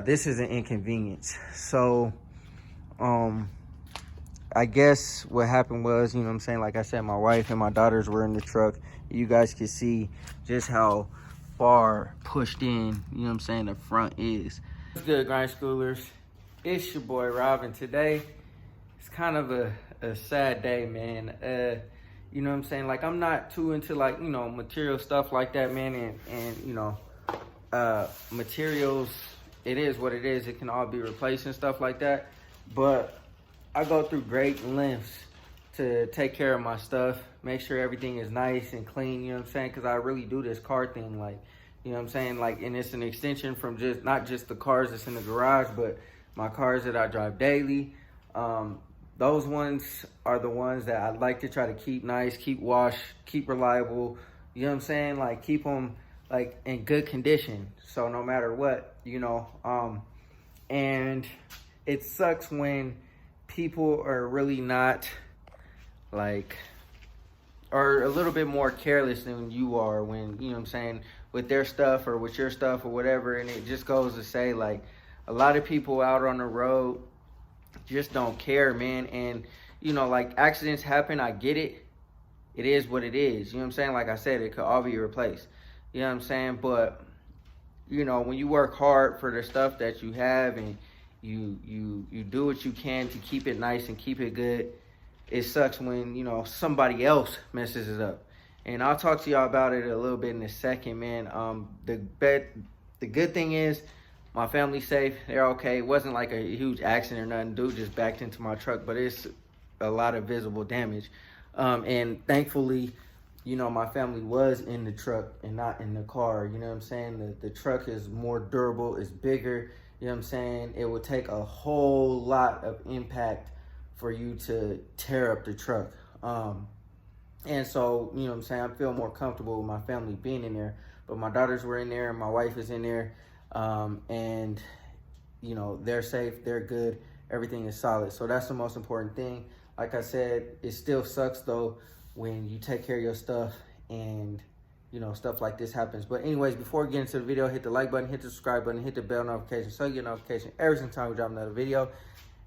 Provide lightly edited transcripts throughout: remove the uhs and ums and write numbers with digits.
this is an inconvenience. So I guess what happened was, you know what I'm saying, like I said, my wife and my daughters were in the truck. You guys can see just how far pushed in, you know what I'm saying, the front is. What's good, grind schoolers? It's your boy Rob, and today it's kind of a sad day, man. You know what I'm saying, like, I'm not too into, like, you know, material stuff like that, man, and you know, materials, it is what it is. It can all be replaced and stuff like that, but I go through great lengths to take care of my stuff, make sure everything is nice and clean, you know what I'm saying? Because I really do this car thing, like, you know what I'm saying? Like, and it's an extension from just, not just the cars that's in the garage, but my cars that I drive daily. Those ones are the ones that I like to try to keep nice, keep washed, keep reliable, you know what I'm saying? Like, keep them, like, in good condition. So no matter what, you know, and it sucks when people are really not, like, or a little bit more careless than you are when, you know what I'm saying, with their stuff or with your stuff or whatever. And it just goes to say, like, a lot of people out on the road just don't care, man. And, you know, like, accidents happen. I get it. It is what it is. You know what I'm saying? Like I said, it could all be replaced. You know what I'm saying? But, you know, when you work hard for the stuff that you have and you do what you can to keep it nice and keep it good, it sucks when, you know, somebody else messes it up. And I'll talk to y'all about it a little bit in a second, man. The good thing is my family's safe. They're okay. It wasn't like a huge accident or nothing. Dude just backed into my truck, but it's a lot of visible damage. And thankfully, you know, my family was in the truck and not in the car. You know what I'm saying? The truck is more durable, it's bigger. You know what I'm saying? It would take a whole lot of impact for you to tear up the truck. And so, you know what I'm saying, I feel more comfortable with my family being in there. But my daughters were in there, my wife is in there, and, you know, they're safe, they're good, everything is solid. So that's the most important thing. Like I said, it still sucks, though, when you take care of your stuff and, you know, stuff like this happens. But anyways, before we get into the video, hit the like button, hit the subscribe button, hit the bell notification so you get a notification every single time we drop another video.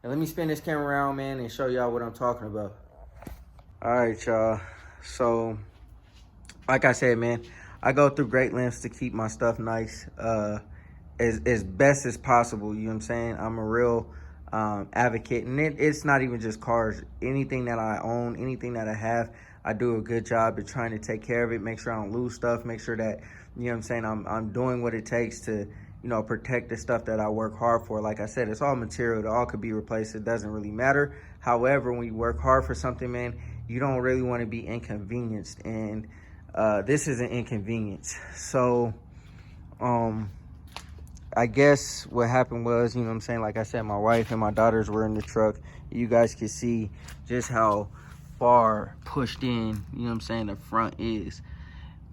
And let me spin this camera around, man, and show y'all what I'm talking about. All right, y'all. So, like I said, man, I go through great lengths to keep my stuff nice, as best as possible. You know what I'm saying? I'm a real advocate, and it's not even just cars. Anything that I own, anything that I have, I do a good job at trying to take care of it, make sure I don't lose stuff, make sure that, you know what I'm saying, I'm doing what it takes to, you know, protect the stuff that I work hard for. Like I said, it's all material. It all could be replaced. It doesn't really matter. However, when you work hard for something, man, you don't really want to be inconvenienced. And this is an inconvenience. So, I guess what happened was, you know what I'm saying, like I said, my wife and my daughters were in the truck. You guys can see just how far pushed in, you know what I'm saying, the front is.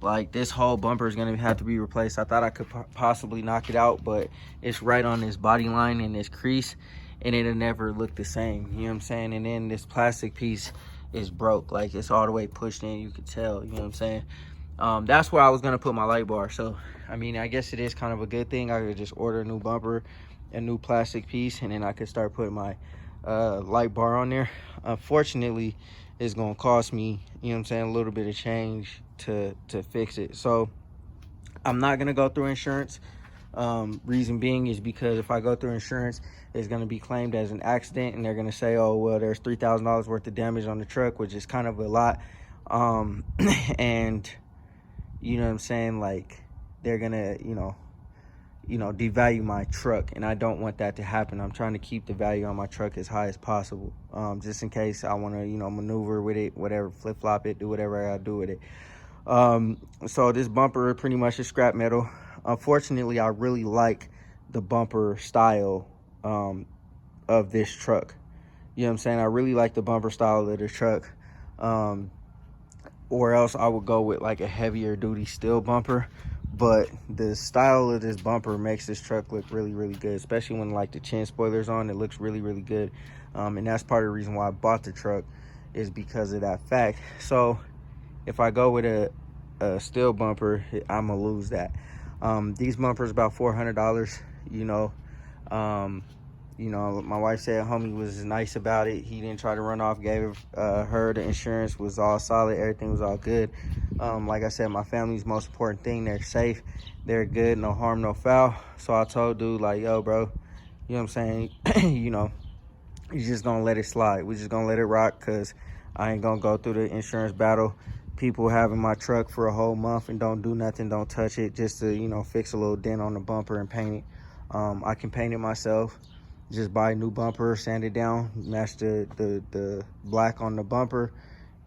Like, this whole bumper is gonna have to be replaced. I thought I could possibly knock it out, but it's right on this body line and this crease, and it'll never look the same, you know what I'm saying? And then this plastic piece is broke, like, it's all the way pushed in, you could tell, you know what I'm saying? That's where I was gonna put my light bar. So, I mean, I guess it is kind of a good thing. I could just order a new bumper, a new plastic piece, and then I could start putting my light bar on there. Unfortunately, it's gonna cost me, you know what I'm saying, a little bit of change to fix it. So I'm not gonna go through insurance. Reason being is because if I go through insurance, it's gonna be claimed as an accident, and they're gonna say, oh, well, there's $3,000 worth of damage on the truck, which is kind of a lot. And you know what I'm saying, like, they're gonna, you know, devalue my truck, and I don't want that to happen. I'm trying to keep the value on my truck as high as possible, just in case I want to, you know, maneuver with it, whatever, flip-flop it, do whatever I gotta do with it. So this bumper pretty much is scrap metal. Unfortunately, I really like the bumper style of this truck. You know what I'm saying? I really like the bumper style of the truck. Or else I would go with like a heavier duty steel bumper. But the style of this bumper makes this truck look really, really good, especially when like the chin spoiler's on. It looks really, really good. And that's part of the reason why I bought the truck, is because of that fact. So if I go with a steel bumper, I'm gonna lose that. These bumpers about $400, you know. You know, my wife said homie was nice about it. He didn't try to run off, gave her the insurance, was all solid. Everything was all good. Like I said, my family's most important thing. They're safe. They're good. No harm, no foul. So I told dude, like, yo, bro, you know what I'm saying? You know, you're just going to let it slide. We're just going to let it rock because I ain't going to go through the insurance battle. People having my truck for a whole month and don't do nothing, don't touch it, just to, you know, fix a little dent on the bumper and paint it. I can paint it myself. Just buy a new bumper, sand it down, match the black on the bumper,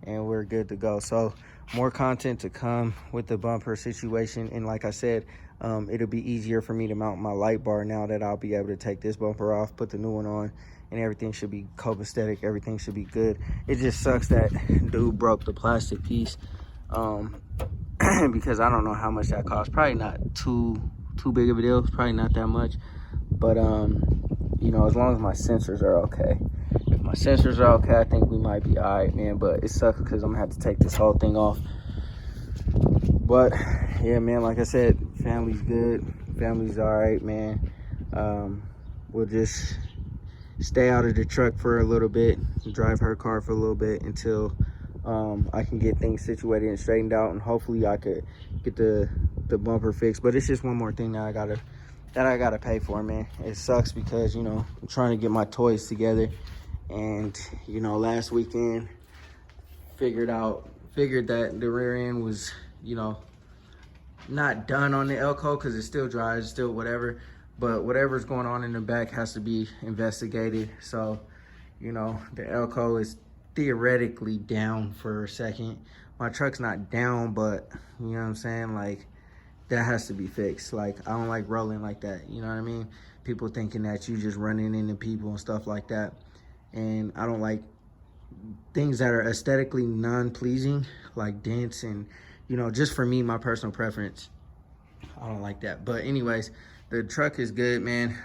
and we're good to go. So more content to come with the bumper situation. And like I said, it'll be easier for me to mount my light bar now that I'll be able to take this bumper off, put the new one on, and everything should be copacetic. Everything should be good. It just sucks that dude broke the plastic piece, because I don't know how much that cost. Probably not too big of a deal. It's probably not that much. But you know, as long as my sensors are okay. If my sensors are okay, I think we might be all right, man. But it sucks because I'm gonna have to take this whole thing off. But yeah, man, like I said, family's good. Family's all right, man. We'll just stay out of the truck for a little bit, drive her car for a little bit until I can get things situated and straightened out, and hopefully I could get the bumper fixed. But it's just one more thing that I gotta pay for, man. It sucks because, you know, I'm trying to get my toys together, and you know, last weekend figured that the rear end was, you know, not done on the Elco because it's still dry, it's still whatever, but whatever's going on in the back has to be investigated. So, you know, the Elco is theoretically down for a second. My truck's not down, but you know what I'm saying, like, that has to be fixed. Like, I don't like rolling like that, you know what I mean? People thinking that you just running into people and stuff like that. And I don't like things that are aesthetically non-pleasing, like dents and, you know, just for me, my personal preference, I don't like that. But anyways, the truck is good, man.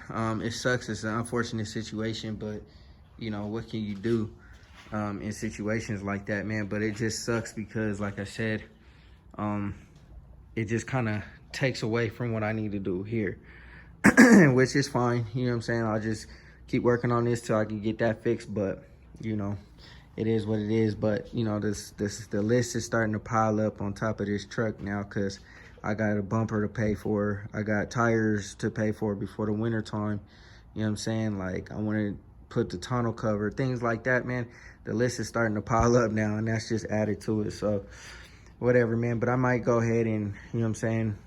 It sucks. It's an unfortunate situation, but you know, what can you do in situations like that, man? But it just sucks because, like I said, it just kind of takes away from what I need to do here, which is fine. You know what I'm saying? I'll just keep working on this till I can get that fixed. But you know, it is what it is. But you know, the list is starting to pile up on top of this truck now, because I got a bumper to pay for, I got tires to pay for before the winter time. You know what I'm saying? Like, I want to put the tonneau cover, things like that, man. The list is starting to pile up now, and that's just added to it. So whatever, man. But I might go ahead and, you know what I'm saying,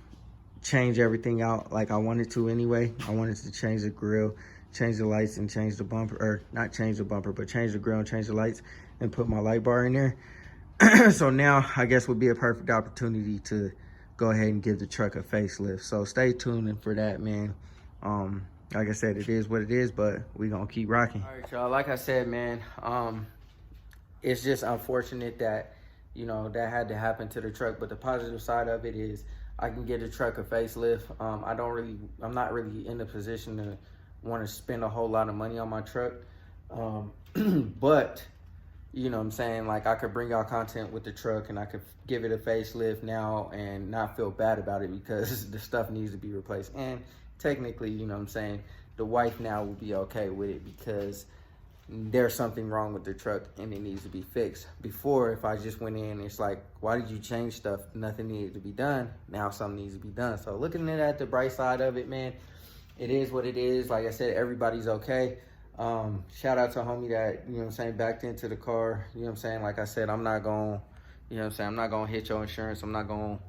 change everything out like I wanted to anyway. I wanted to change the grill, change the lights, and change the bumper, or not change the bumper, but change the grill and change the lights and put my light bar in there. So now I guess would be a perfect opportunity to go ahead and give the truck a facelift. So stay tuned for that, man. Like I said, it is what it is, but we gonna keep rocking. All right, y'all, like I said, man, it's just unfortunate that, you know, that had to happen to the truck. But the positive side of it is I can get the truck a facelift. I'm not really in the position to want to spend a whole lot of money on my truck. But you know what I'm saying, like, I could bring y'all content with the truck and I could give it a facelift now and not feel bad about it because the stuff needs to be replaced. And technically, you know what I'm saying, the wife now will be okay with it because there's something wrong with the truck and it needs to be fixed. Before, if I just went in, it's like, why did you change stuff? Nothing needed to be done. Now something needs to be done. So looking at the bright side of it, man, it is what it is. Like I said, everybody's okay. Shout out to homie that, you know what I'm saying, backed into the car. You know what I'm saying? Like I said, I'm not going, you know what I'm saying, I'm not going to hit your insurance. I'm not going to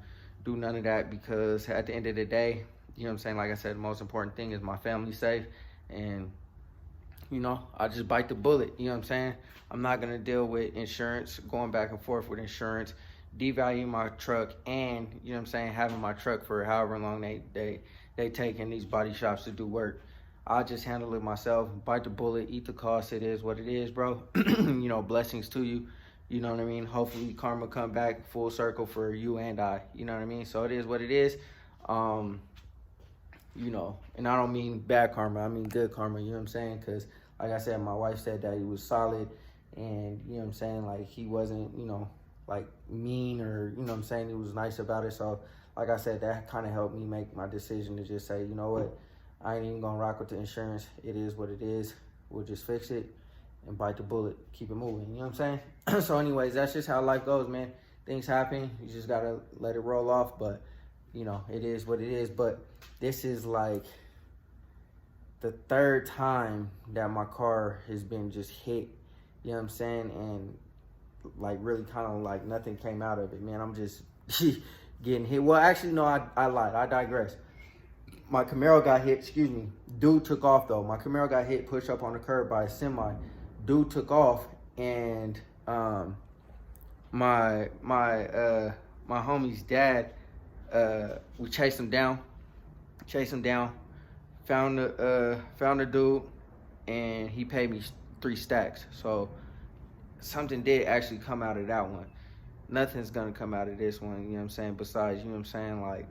do none of that because at the end of the day, you know what I'm saying, like I said, the most important thing is my family safe. And, you know, I just bite the bullet. You know what I'm saying? I'm not going to deal with insurance, going back and forth with insurance, devaluing my truck, and, you know what I'm saying, having my truck for however long they take in these body shops to do work. I'll just handle it myself, bite the bullet, eat the cost. It is what it is, bro. You know, blessings to you. You know what I mean? Hopefully karma come back full circle for you and I. You know what I mean? So it is what it is. You know, and I don't mean bad karma. I mean good karma, you know what I'm saying? Because, like I said, my wife said that he was solid. And, you know what I'm saying, like, he wasn't, you know, like, mean or, you know what I'm saying, he was nice about it. So, like I said, that kind of helped me make my decision to just say, you know what, I ain't even gonna rock with the insurance. It is what it is. We'll just fix it and bite the bullet, keep it moving. You know what I'm saying? So anyways, that's just how life goes, man. Things happen. You just gotta let it roll off. But you know, it is what it is. But this is like the third time that my car has been just hit. You know what I'm saying? And like really kind of like nothing came out of it, man. I'm just getting hit. Well, actually, no, I lied. I digress. My Camaro got hit, excuse me. Dude took off though. My Camaro got hit, pushed up on the curb by a semi. Dude took off, and my homie's dad, we chased him down, found the dude, and he paid me 3 stacks. So something did actually come out of that one. Nothing's gonna come out of this one, you know what I'm saying? Besides, you know what I'm saying, like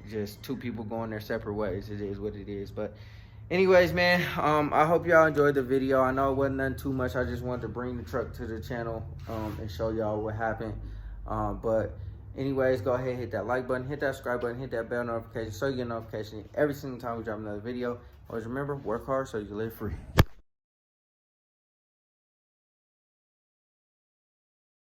just 2 people going their separate ways. It is what it is. But anyways, man, I hope y'all enjoyed the video. I know it wasn't nothing too much. I just wanted to bring the truck to the channel and show y'all what happened. But anyways, go ahead, hit that like button, hit that subscribe button, hit that bell notification so you get a notification every single time we drop another video. Always remember, work hard so you can live free.